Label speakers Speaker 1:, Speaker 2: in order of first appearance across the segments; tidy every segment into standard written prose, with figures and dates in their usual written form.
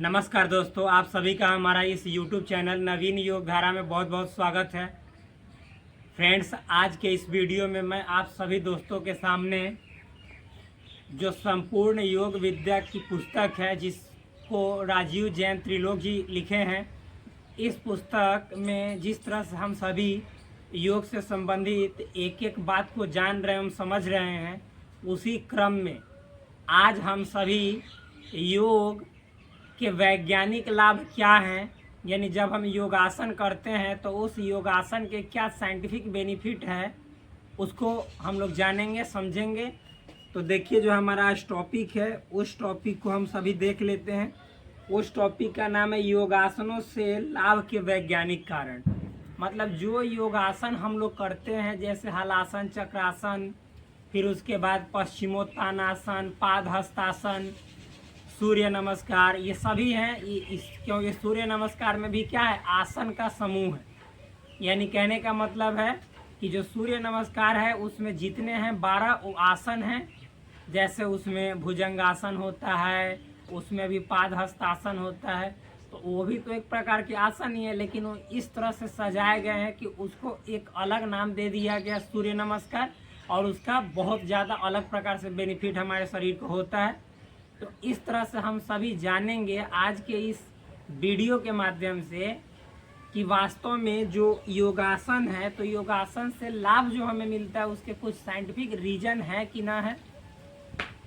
Speaker 1: नमस्कार दोस्तों, आप सभी का हमारा इस YouTube चैनल नवीन योग धारा में बहुत बहुत स्वागत है। फ्रेंड्स, आज के इस वीडियो में मैं आप सभी दोस्तों के सामने जो संपूर्ण योग विद्या की पुस्तक है जिसको राजीव जैन त्रिलोक जी लिखे हैं, इस पुस्तक में जिस तरह से हम सभी योग से संबंधित एक एक बात को जान रहे हैं, हम समझ रहे हैं, उसी क्रम में आज हम सभी योग के वैज्ञानिक लाभ क्या हैं, यानी जब हम योगासन करते हैं तो उस योगासन के क्या साइंटिफिक बेनिफिट है, उसको हम लोग जानेंगे, समझेंगे। तो देखिए, जो हमारा आज टॉपिक है उस टॉपिक को हम सभी देख लेते हैं। उस टॉपिक का नाम है योगासनों से लाभ के वैज्ञानिक कारण। मतलब जो योगासन हम लोग करते हैं, जैसे हलासन, चक्रासन, फिर उसके बाद पश्चिमोत्तानासन, पाद हस्तासन, सूर्य नमस्कार, ये सभी हैं। क्योंकि सूर्य नमस्कार में भी क्या है, आसन का समूह है। यानी कहने का मतलब है कि जो सूर्य नमस्कार है उसमें जितने हैं 12 आसन हैं। जैसे उसमें भुजंगासन होता है, उसमें भी पाद हस्तासन होता है, तो वो भी तो एक प्रकार के आसन ही है, लेकिन वो इस तरह से सजाए गए हैं कि उसको एक अलग नाम दे दिया गया सूर्य नमस्कार, और उसका बहुत ज़्यादा अलग प्रकार से बेनिफिट हमारे शरीर को होता है। तो इस तरह से हम सभी जानेंगे आज के इस वीडियो के माध्यम से कि वास्तव में जो योगासन है, तो योगासन से लाभ जो हमें मिलता है उसके कुछ साइंटिफिक रीजन है कि ना है,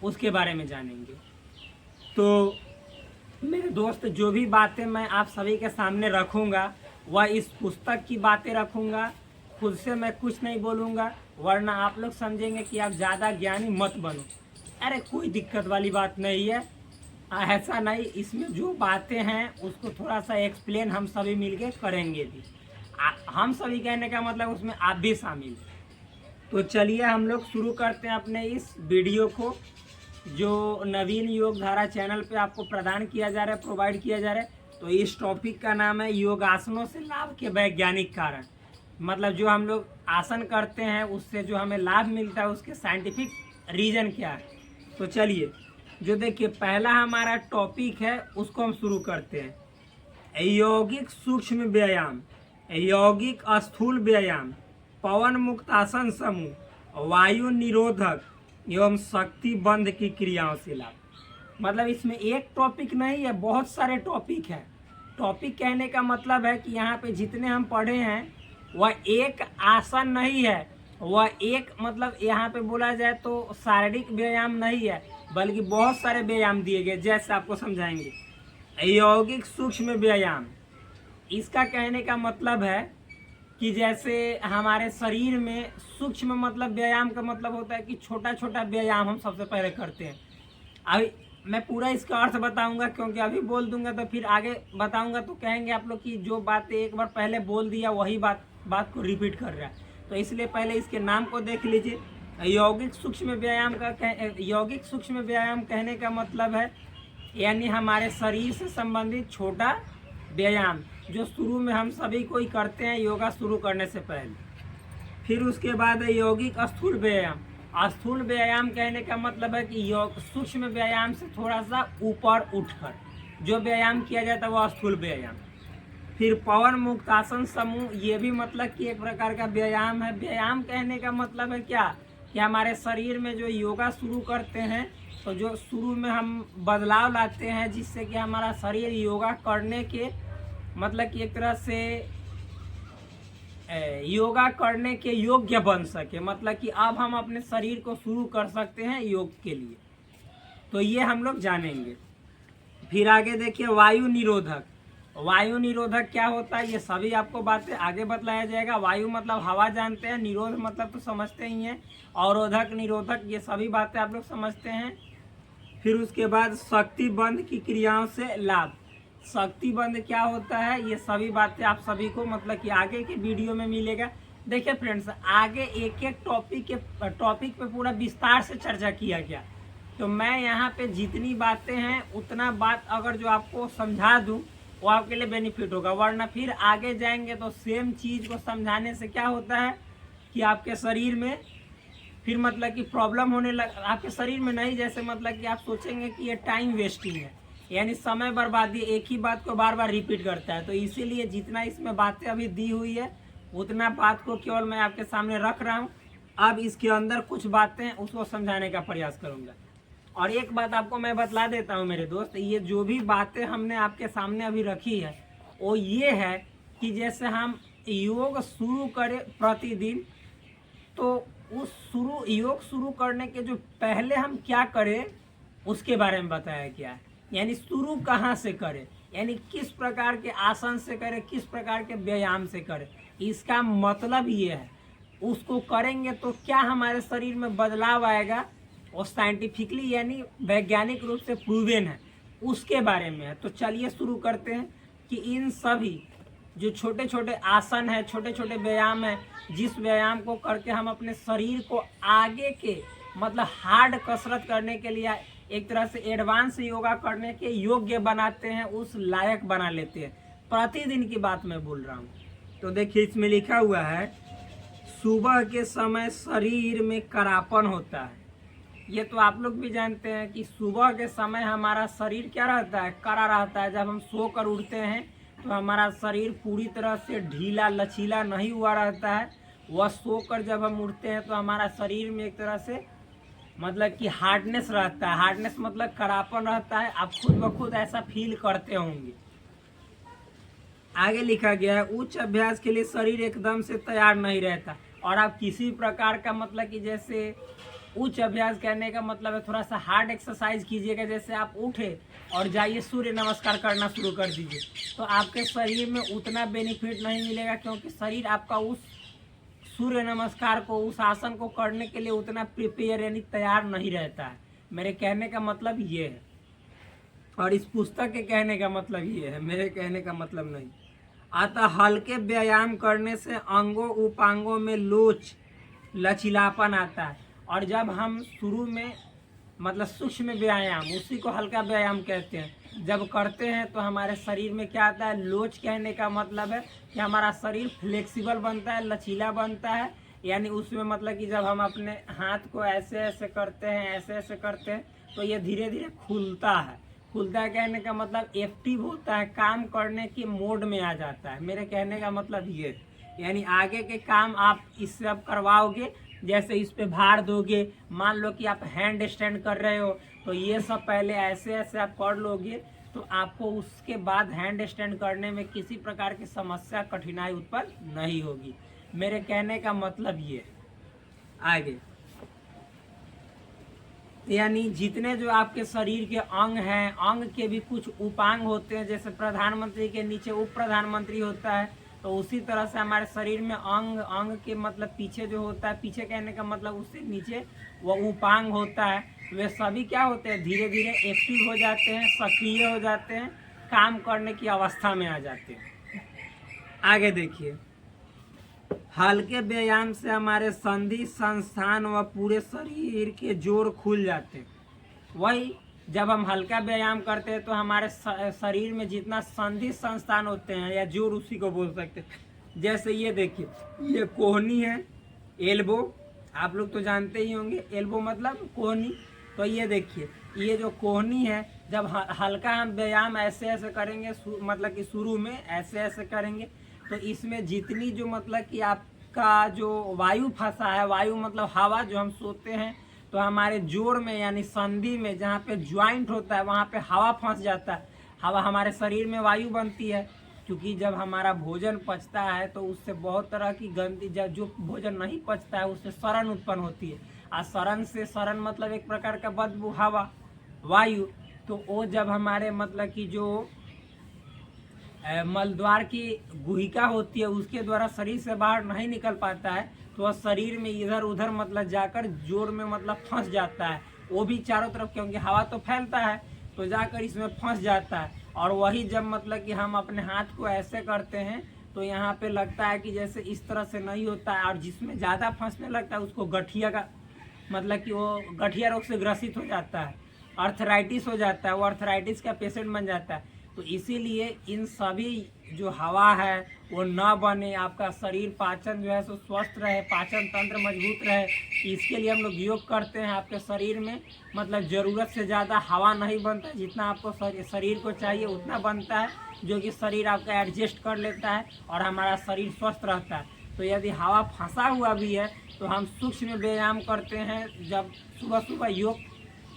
Speaker 1: उसके बारे में जानेंगे। तो मेरे दोस्त, जो भी बातें मैं आप सभी के सामने रखूँगा वह इस पुस्तक की बातें रखूँगा, खुद से मैं कुछ नहीं बोलूँगा, वरना आप लोग समझेंगे कि आप ज़्यादा ज्ञानी मत बनो। अरे कोई दिक्कत वाली बात नहीं है, ऐसा नहीं। इसमें जो बातें हैं उसको थोड़ा सा एक्सप्लेन हम सभी मिलके करेंगे भी। हम सभी कहने का मतलब उसमें आप भी शामिल। तो चलिए हम लोग शुरू करते हैं अपने इस वीडियो को, जो नवीन योग धारा चैनल पे आपको प्रदान किया जा रहा है, प्रोवाइड किया जा रहा है। तो इस टॉपिक का नाम है योगासनों से लाभ के वैज्ञानिक कारण। मतलब जो हम लोग आसन करते हैं उससे जो हमें लाभ मिलता है उसके साइंटिफिक रीजन क्या है। तो चलिए, जो देखिए पहला हमारा टॉपिक है उसको हम शुरू करते हैं। यौगिक सूक्ष्म व्यायाम, यौगिक स्थूल व्यायाम, पवन मुक्त आसन समूह, वायु निरोधक एवं शक्ति बंध की क्रियाओं से लाभ। मतलब इसमें एक टॉपिक नहीं है, बहुत सारे टॉपिक हैं। टॉपिक कहने का मतलब है कि यहाँ पे जितने हम पढ़े हैं वह एक आसन नहीं है, वह एक मतलब यहाँ पे बोला जाए तो शारीरिक व्यायाम नहीं है, बल्कि बहुत सारे व्यायाम दिए गए, जैसे आपको समझाएंगे। यौगिक सूक्ष्म व्यायाम, इसका कहने का मतलब है कि जैसे हमारे शरीर में सूक्ष्म मतलब व्यायाम का मतलब होता है कि छोटा छोटा व्यायाम हम सबसे पहले करते हैं। अभी मैं पूरा इसका अर्थ बताऊंगा, क्योंकि अभी बोल दूंगा तो फिर आगे बताऊंगा तो कहेंगे आप लोग कि जो बातें एक बार पहले बोल दिया वही बात को रिपीट कर रहा है। तो इसलिए पहले इसके नाम को देख लीजिए। यौगिक सूक्ष्म व्यायाम कहने का मतलब है यानी हमारे शरीर से संबंधित छोटा व्यायाम, जो शुरू में हम सभी कोई करते हैं योगा शुरू करने से पहले। फिर उसके बाद है यौगिक स्थूल व्यायाम। स्थूल व्यायाम कहने का मतलब है कि सूक्ष्म व्यायाम से थोड़ा सा ऊपर उठकर जो व्यायाम किया जाता है वह स्थूल व्यायाम। फिर पवन मुक्त आसन समूह, ये भी मतलब कि एक प्रकार का व्यायाम है। व्यायाम कहने का मतलब है क्या, कि हमारे शरीर में जो योगा शुरू करते हैं तो जो शुरू में हम बदलाव लाते हैं जिससे कि हमारा शरीर योगा करने के मतलब कि एक तरह से योगा करने के योग्य बन सके, मतलब कि अब हम अपने शरीर को शुरू कर सकते हैं योग के लिए। तो ये हम लोग जानेंगे। फिर आगे देखिए वायु निरोधक। वायु निरोधक क्या होता है, ये सभी आपको बातें आगे बतलाया जाएगा। वायु मतलब हवा जानते हैं, निरोध मतलब तो समझते ही हैं, अवरोधक, निरोधक, ये सभी बातें आप लोग समझते हैं। फिर उसके बाद शक्ति बंध की क्रियाओं से लाभ। शक्ति बंध क्या होता है, ये सभी बातें आप सभी को मतलब कि आगे के वीडियो में मिलेगा। देखिए फ्रेंड्स, आगे एक एक टॉपिक पे पूरा विस्तार से चर्चा किया गया, तो मैं यहाँ पे जितनी बातें हैं उतना बात अगर जो आपको समझा दूँ वो आपके लिए बेनिफिट होगा, वरना फिर आगे जाएंगे तो सेम चीज़ को समझाने से क्या होता है कि आपके शरीर में फिर मतलब कि प्रॉब्लम होने लग, आपके शरीर में नहीं, जैसे मतलब कि आप सोचेंगे कि ये टाइम वेस्टिंग है, यानी समय बर्बादी, एक ही बात को बार बार रिपीट करता है। तो इसीलिए जितना इसमें बातें अभी दी हुई है उतना बात को केवल मैं आपके सामने रख रहा हूँ। अब इसके अंदर कुछ बातें उसको समझाने का प्रयास करूँगा। और एक बात आपको मैं बतला देता हूँ मेरे दोस्त, ये जो भी बातें हमने आपके सामने अभी रखी है वो ये है कि जैसे हम योग शुरू करें प्रतिदिन, तो उस योग शुरू करने के जो पहले हम क्या करें उसके बारे में बताया गया है। यानी शुरू कहाँ से करें, यानी किस प्रकार के आसन से करें, किस प्रकार के व्यायाम से करें। इसका मतलब ये है उसको करेंगे तो क्या हमारे शरीर में बदलाव आएगा, और साइंटिफिकली यानी वैज्ञानिक रूप से प्रूवन है, उसके बारे में है। तो चलिए शुरू करते हैं कि इन सभी जो छोटे छोटे आसन है, छोटे छोटे व्यायाम है, जिस व्यायाम को करके हम अपने शरीर को आगे के मतलब हार्ड कसरत करने के लिए एक तरह से एडवांस योगा करने के योग्य बनाते हैं, उस लायक बना लेते हैं। प्रतिदिन की बात मैं बोल रहा हूँ। तो देखिए इसमें लिखा हुआ है, सुबह के समय शरीर में करापन होता है। ये तो आप लोग भी जानते हैं कि सुबह के समय हमारा शरीर क्या रहता है, कड़ा रहता है। जब हम सोकर उठते हैं तो हमारा शरीर पूरी तरह से ढीला लचीला नहीं हुआ रहता है। वह सोकर जब हम उठते हैं तो हमारा शरीर में एक तरह से मतलब कि हार्डनेस रहता है। हार्डनेस मतलब कड़ापन रहता है। आप खुद ब खुद ऐसा फील करते होंगे। आगे लिखा गया है, उच्च अभ्यास के लिए शरीर एकदम से तैयार नहीं रहता। और आप किसी प्रकार का मतलब कि जैसे उच्च अभ्यास करने का मतलब है थोड़ा सा हार्ड एक्सरसाइज कीजिएगा। जैसे आप उठे और जाइए सूर्य नमस्कार करना शुरू कर दीजिए, तो आपके शरीर में उतना बेनिफिट नहीं मिलेगा, क्योंकि शरीर आपका उस सूर्य नमस्कार को, उस आसन को करने के लिए उतना प्रिपेयर यानी तैयार नहीं रहता है। मेरे कहने का मतलब ये है, और इस पुस्तक के कहने का मतलब ये है, मेरे कहने का मतलब नहीं। अतः हल्के व्यायाम करने से अंगों उपांगों में लोच लचीलापन आता है। और जब हम शुरू में मतलब सूक्ष्म व्यायाम, उसी को हल्का व्यायाम कहते हैं, जब करते हैं तो हमारे शरीर में क्या आता है, लोच। कहने का मतलब है कि हमारा शरीर फ्लेक्सिबल बनता है, लचीला बनता है। यानी उसमें मतलब कि जब हम अपने हाथ को ऐसे ऐसे करते हैं, ऐसे ऐसे करते हैं, तो ये धीरे धीरे खुलता है। खुलता है कहने का मतलब एक्टिव होता है, काम करने की मोड में आ जाता है। मेरे कहने का मतलब ये, यानी आगे के काम आप इससे अब करवाओगे। जैसे इस पे भार दोगे, मान लो कि आप हैंड स्टैंड कर रहे हो, तो ये सब पहले ऐसे ऐसे आप कर लोगे, तो आपको उसके बाद हैंड स्टैंड करने में किसी प्रकार की समस्या, कठिनाई उत्पन्न नहीं होगी। मेरे कहने का मतलब ये। आगे यानी जितने जो आपके शरीर के अंग हैं, अंग के भी कुछ उपांग होते हैं। जैसे प्रधानमंत्री के नीचे उप प्रधानमंत्री होता है, तो उसी तरह से हमारे शरीर में अंग के मतलब पीछे जो होता है, पीछे कहने का मतलब उससे नीचे वह उपांग होता है। वे सभी क्या होते हैं, धीरे धीरे एक्टिव हो जाते हैं, सक्रिय हो जाते हैं, काम करने की अवस्था में आ जाते हैं। आगे देखिए, हल्के व्यायाम से हमारे संधि संस्थान व पूरे शरीर के जोड़ खुल जाते हैं। वही जब हम हल्का व्यायाम करते हैं तो हमारे शरीर में जितना संधि संस्थान होते हैं या जोड़, उसी को बोल सकते हैं। जैसे ये देखिए, ये कोहनी है, एल्बो, आप लोग तो जानते ही होंगे, एल्बो मतलब कोहनी। तो ये देखिए, ये जो कोहनी है, जब हल्का हम व्यायाम ऐसे ऐसे करेंगे, मतलब कि शुरू में ऐसे ऐसे करेंगे, तो इसमें जितनी जो मतलब कि आपका जो वायु फंसा है, वायु मतलब हवा, जो हम सोते हैं तो हमारे जोड़ में यानी संधि में जहाँ पे ज्वाइंट होता है वहाँ पे हवा फंस जाता है। हवा हमारे शरीर में वायु बनती है, क्योंकि जब हमारा भोजन पचता है तो उससे बहुत तरह की गंदगी, जब जो भोजन नहीं पचता है उससे सड़न उत्पन्न होती है। और सड़न मतलब एक प्रकार का बदबू, हवा, वायु। तो वो जब हमारे मतलब कि जो मलद्वार की गुहिका होती है उसके द्वारा शरीर से बाहर नहीं निकल पाता है, तो वह शरीर में इधर उधर मतलब जाकर जोड़ में मतलब फंस जाता है। वो भी चारों तरफ, क्योंकि हवा तो फैलता है, तो जाकर इसमें फंस जाता है। और वही जब मतलब कि हम अपने हाथ को ऐसे करते हैं तो यहाँ पे लगता है कि जैसे इस तरह से नहीं होता है। और जिसमें ज़्यादा फंसने लगता है उसको गठिया का मतलब कि वो गठिया रोग से ग्रसित हो जाता है, अर्थराइटिस हो जाता है, वो अर्थराइटिस का पेशेंट बन जाता है। तो इसीलिए इन सभी जो हवा है वो न बने, आपका शरीर पाचन जो है सो स्वस्थ रहे, पाचन तंत्र मजबूत रहे, इसके लिए हम लोग योग करते हैं। आपके शरीर में मतलब ज़रूरत से ज़्यादा हवा नहीं बनता, जितना आपको शरीर को चाहिए उतना बनता है, जो कि शरीर आपका एडजस्ट कर लेता है और हमारा शरीर स्वस्थ रहता है। तो यदि हवा फंसा हुआ भी है तो हम सूक्ष्म व्यायाम करते हैं। जब सुबह सुबह योग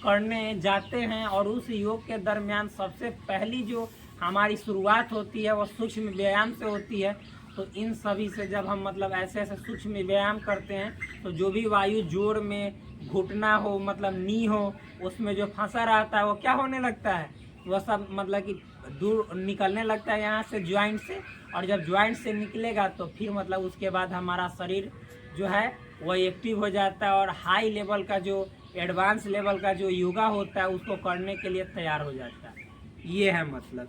Speaker 1: करने जाते हैं और उस योग के दरमियान सबसे पहली जो हमारी शुरुआत होती है वो सूक्ष्म व्यायाम से होती है। तो इन सभी से जब हम मतलब ऐसे ऐसे सूक्ष्म व्यायाम करते हैं तो जो भी वायु जोड़ में घुटना हो मतलब नी हो उसमें जो फंसा रहता है वो क्या होने लगता है, वह सब मतलब कि दूर निकलने लगता है यहाँ से ज्वाइंट से। और जब ज्वाइंट से निकलेगा तो फिर मतलब उसके बाद हमारा शरीर जो है वह एक्टिव हो जाता है और हाई लेवल का जो एडवांस लेवल का जो योगा होता है उसको करने के लिए तैयार हो जाता है। ये है मतलब।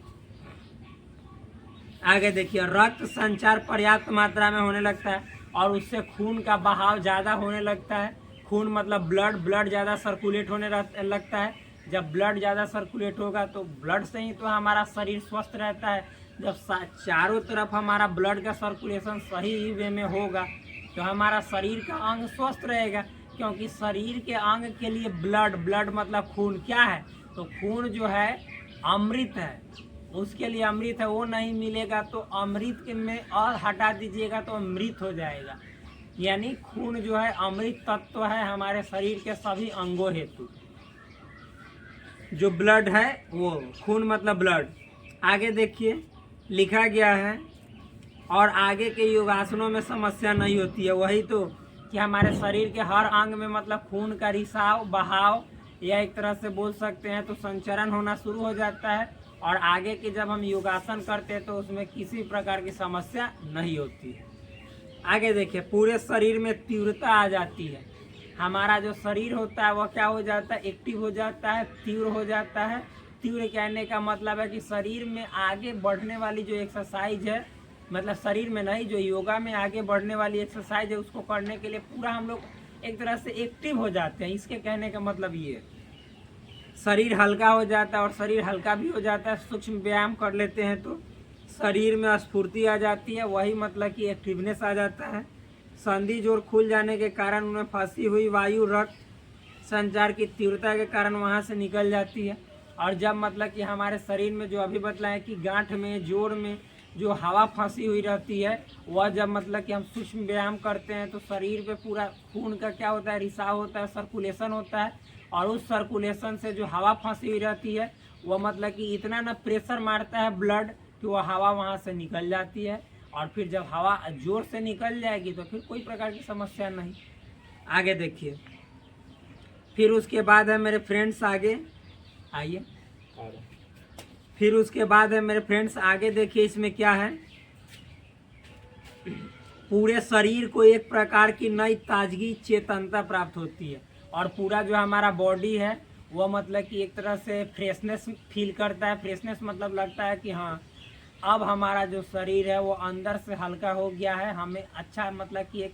Speaker 1: आगे देखिए, रक्त संचार पर्याप्त मात्रा में होने लगता है और उससे खून का बहाव ज़्यादा होने लगता है। खून मतलब ब्लड ज़्यादा सर्कुलेट होने लगता है। जब ब्लड ज़्यादा सर्कुलेट होगा तो ब्लड से ही तो हमारा शरीर स्वस्थ रहता है। जब चारों तरफ हमारा ब्लड का सर्कुलेशन सही वे में होगा तो हमारा शरीर का अंग स्वस्थ रहेगा, क्योंकि शरीर के अंग के लिए ब्लड मतलब खून क्या है, तो खून जो है अमृत है, उसके लिए अमृत है, वो नहीं मिलेगा तो अमृत में और हटा दीजिएगा तो अमृत हो जाएगा। यानी खून जो है अमृत तत्व है हमारे शरीर के सभी अंगों हेतु। जो ब्लड है वो खून मतलब ब्लड। आगे देखिए लिखा गया है, और आगे के योगासनों में समस्या नहीं होती है। वही तो कि हमारे शरीर के हर अंग में मतलब खून का रिसाव बहाव या एक तरह से बोल सकते हैं तो संचरण होना शुरू हो जाता है। और आगे के जब हम योगासन करते हैं तो उसमें किसी प्रकार की समस्या नहीं होती है। आगे देखिए, पूरे शरीर में तीव्रता आ जाती है। हमारा जो शरीर होता है वह क्या हो जाता है, एक्टिव हो जाता है, तीव्र हो जाता है। तीव्र कहने का मतलब है कि शरीर में आगे बढ़ने वाली जो एक्सरसाइज है, मतलब शरीर में नहीं, जो योगा में आगे बढ़ने वाली एक्सरसाइज है उसको करने के लिए पूरा हम लोग एक तरह से एक्टिव हो जाते हैं। इसके कहने का मतलब ये शरीर हल्का हो जाता है, और शरीर हल्का भी हो जाता है सूक्ष्म व्यायाम कर लेते हैं तो शरीर में स्फूर्ति आ जाती है, वही मतलब कि एक्टिवनेस आ जाता है। संधि जोड़ खुल जाने के कारण उनमें फंसी हुई वायु रक्त संचार की तीव्रता के कारण वहाँ से निकल जाती है। और जब मतलब कि हमारे शरीर में जो अभी बतलाया कि गांठ में जोड़ में जो हवा फंसी हुई रहती है, वह जब मतलब कि हम सूक्ष्म व्यायाम करते हैं तो शरीर पे पूरा खून का क्या होता है, रिसाव होता है, सर्कुलेशन होता है। और उस सर्कुलेशन से जो हवा फंसी हुई रहती है वह मतलब कि इतना ना प्रेशर मारता है ब्लड कि वह हवा वहाँ से निकल जाती है। और फिर जब हवा जोर से निकल जाएगी तो फिर कोई प्रकार की समस्या नहीं। आगे देखिए, फिर उसके बाद है मेरे फ्रेंड्स, आगे आइए। फिर उसके बाद है मेरे फ्रेंड्स, आगे देखिए इसमें क्या है, पूरे शरीर को एक प्रकार की नई ताजगी चेतनता प्राप्त होती है। और पूरा जो हमारा बॉडी है वह मतलब कि एक तरह से फ्रेशनेस फील करता है। फ्रेशनेस मतलब लगता है कि हाँ अब हमारा जो शरीर है वो अंदर से हल्का हो गया है, हमें अच्छा मतलब कि एक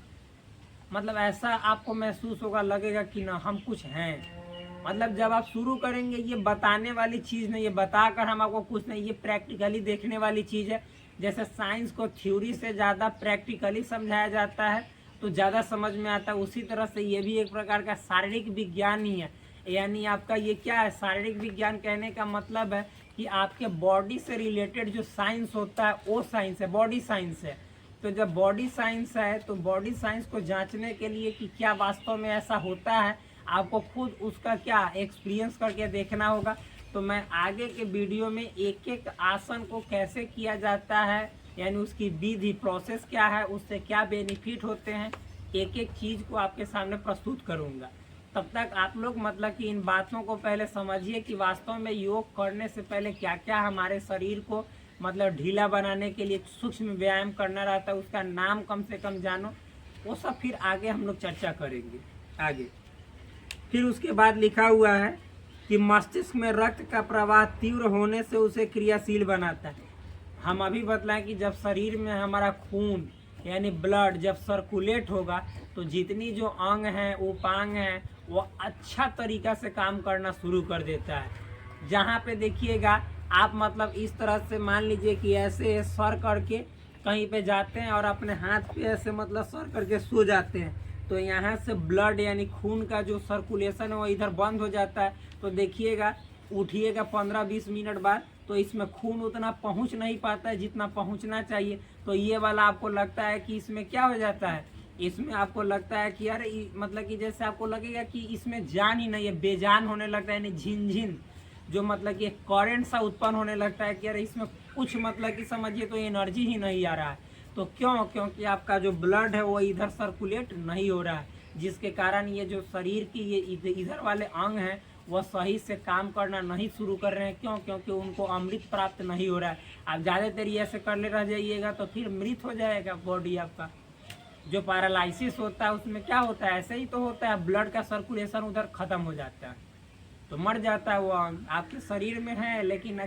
Speaker 1: मतलब ऐसा आपको महसूस होगा, लगेगा कि ना हम कुछ हैं। मतलब जब आप शुरू करेंगे, ये बताने वाली चीज़ नहीं, ये बताकर हम आपको कुछ नहीं, ये प्रैक्टिकली देखने वाली चीज़ है। जैसे साइंस को थ्योरी से ज़्यादा प्रैक्टिकली समझाया जाता है तो ज़्यादा समझ में आता है, उसी तरह से ये भी एक प्रकार का शारीरिक विज्ञान ही है। यानी आपका ये क्या है, शारीरिक विज्ञान कहने का मतलब है कि आपके बॉडी से रिलेटेड जो साइंस होता है वो साइंस है, बॉडी साइंस है। तो जब बॉडी साइंस है तो बॉडी साइंस को जांचने के लिए कि क्या वास्तव में ऐसा होता है, आपको खुद उसका क्या एक्सपीरियंस करके देखना होगा। तो मैं आगे के वीडियो में एक एक आसन को कैसे किया जाता है, यानी उसकी विधि प्रोसेस क्या है, उससे क्या बेनिफिट होते हैं, एक एक चीज़ को आपके सामने प्रस्तुत करूँगा। तब तक आप लोग मतलब कि इन बातों को पहले समझिए कि वास्तव में योग करने से पहले क्या क्या हमारे शरीर को मतलब ढीला बनाने के लिए सूक्ष्म व्यायाम करना रहता है, उसका नाम कम से कम जानो। वो सब फिर आगे हम लोग चर्चा करेंगे आगे। फिर उसके बाद लिखा हुआ है कि मस्तिष्क में रक्त का प्रवाह तीव्र होने से उसे क्रियाशील बनाता है। हम अभी बतलाएं कि जब शरीर में हमारा खून यानी ब्लड जब सर्कुलेट होगा तो जितनी जो अंग हैं उपांग हैं वो अच्छा तरीका से काम करना शुरू कर देता है। जहाँ पे देखिएगा आप मतलब इस तरह से मान लीजिए कि ऐसे सर करके कहीं पे जाते हैं और अपने हाथ पे ऐसे मतलब सर करके सो जाते हैं, तो यहाँ से ब्लड यानी खून का जो सर्कुलेशन है वो इधर बंद हो जाता है। तो देखिएगा, उठिएगा 15-20 मिनट बाद तो इसमें खून उतना पहुँच नहीं पाता है जितना पहुँचना चाहिए। तो ये वाला आपको लगता है कि इसमें क्या हो जाता है, इसमें आपको लगता है कि यार मतलब कि जैसे आपको लगेगा कि इसमें जान ही नहीं है, बेजान होने लगता है, यानी झिनझिन जो मतलब कि करंट सा उत्पन्न होने लगता है कि यार इसमें कुछ मतलब कि समझिए तो एनर्जी ही नहीं आ रहा है। तो क्योंकि आपका जो ब्लड है वो इधर सर्कुलेट नहीं हो रहा है, जिसके कारण ये जो शरीर की ये इधर वाले अंग हैं वह सही से काम करना नहीं शुरू कर रहे हैं। क्योंकि उनको अमृत प्राप्त नहीं हो रहा है। आप ज़्यादा देर ऐसे करले रह जाइएगा तो फिर मृत हो जाएगा बॉडी आपका। जो पैरालिसिस होता है उसमें क्या होता है, ऐसे ही तो होता है, ब्लड का सर्कुलेशन उधर ख़त्म हो जाता है तो मर जाता है वो अंग। आपके शरीर में है लेकिन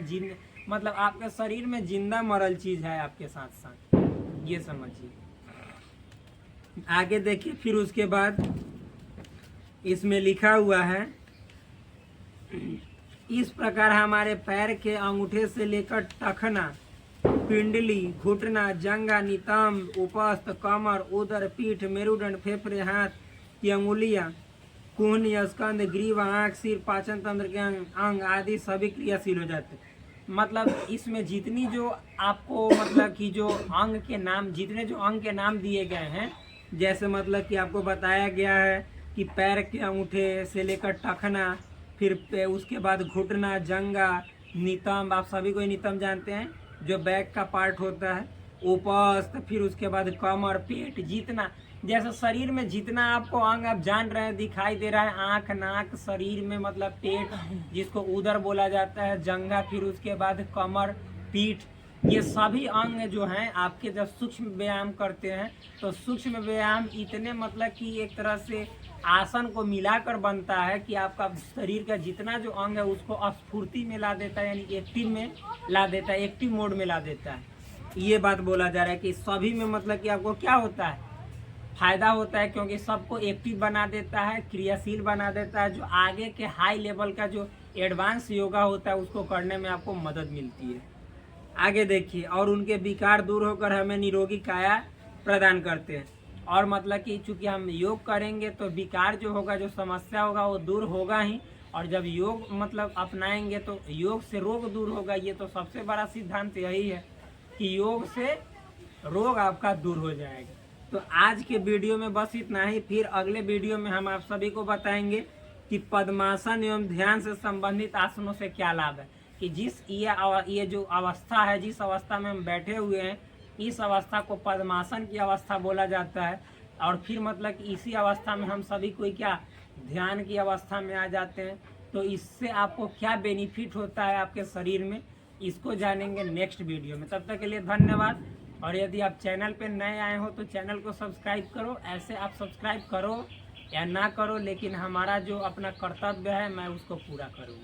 Speaker 1: मतलब आपके शरीर में जिंदा मरल चीज़ है आपके साथ साथ, ये समझिए। आगे देखिए, फिर उसके बाद इसमें लिखा हुआ है, इस प्रकार हमारे पैर के अंगूठे से लेकर टखना, पिंडली, घुटना, जंगा, नितंब, उपस्थ, कमर, उदर, पीठ, मेरुदंड, फेफड़े, हाथ की अंगुलियां, कुहनी, स्कंद, ग्रीवा, आँख, सिर, पाचन तंत्र के अंग आदि सभी क्रियाशील हो जाते हैं। मतलब इसमें जितनी जो आपको मतलब कि जो अंग के नाम, जितने जो अंग के नाम दिए गए हैं, जैसे मतलब कि आपको बताया गया है कि पैर के अंगूठे से लेकर टखना, फिर उसके बाद घुटना, जंगा, नितंब, आप सभी को नितंब जानते हैं जो बैक का पार्ट होता है, उपस्थ, फिर उसके बाद कमर, पेट, जितना जैसे शरीर में जितना आपको अंग आप जान रहे हैं दिखाई दे रहा है, आँख, नाक, शरीर में मतलब पेट जिसको उदर बोला जाता है, जंघा, फिर उसके बाद कमर, पीठ, ये सभी अंग जो हैं आपके जब सूक्ष्म व्यायाम करते हैं तो सूक्ष्म व्यायाम इतने मतलब कि एक तरह से आसन को मिलाकर बनता है कि आपका शरीर का जितना जो अंग है उसको स्फूर्ति में ला देता है, यानी एक्टिव में ला देता है, एक्टिव मोड में ला देता है। ये बात बोला जा रहा है कि सभी में मतलब कि आपको क्या होता है, फायदा होता है, क्योंकि सबको एक्टिव बना देता है, क्रियाशील बना देता है। जो आगे के हाई लेवल का जो एडवांस योगा होता है उसको करने में आपको मदद मिलती है। आगे देखिए, और उनके विकार दूर होकर हमें निरोगी काया प्रदान करते हैं। और मतलब कि चूंकि हम योग करेंगे तो विकार जो होगा, जो समस्या होगा वो दूर होगा ही, और जब योग मतलब अपनाएंगे तो योग से रोग दूर होगा। ये तो सबसे बड़ा सिद्धांत यही है कि योग से रोग आपका दूर हो जाएगा। तो आज के वीडियो में बस इतना ही। फिर अगले वीडियो में हम आप सभी को बताएंगे कि पद्मासन एवं ध्यान से संबंधित आसनों से क्या लाभ है, कि ये जो अवस्था है, जिस अवस्था में हम बैठे हुए हैं, इस अवस्था को पद्मासन की अवस्था बोला जाता है। और फिर मतलब कि इसी अवस्था में हम सभी कोई क्या ध्यान की अवस्था में आ जाते हैं। तो इससे आपको क्या बेनिफिट होता है आपके शरीर में, इसको जानेंगे नेक्स्ट वीडियो में। तब तक के लिए धन्यवाद। और यदि आप चैनल पे नए आए हो तो चैनल को सब्सक्राइब करो। ऐसे आप सब्सक्राइब करो या ना करो, लेकिन हमारा जो अपना कर्तव्य है मैं उसको पूरा करूँगा।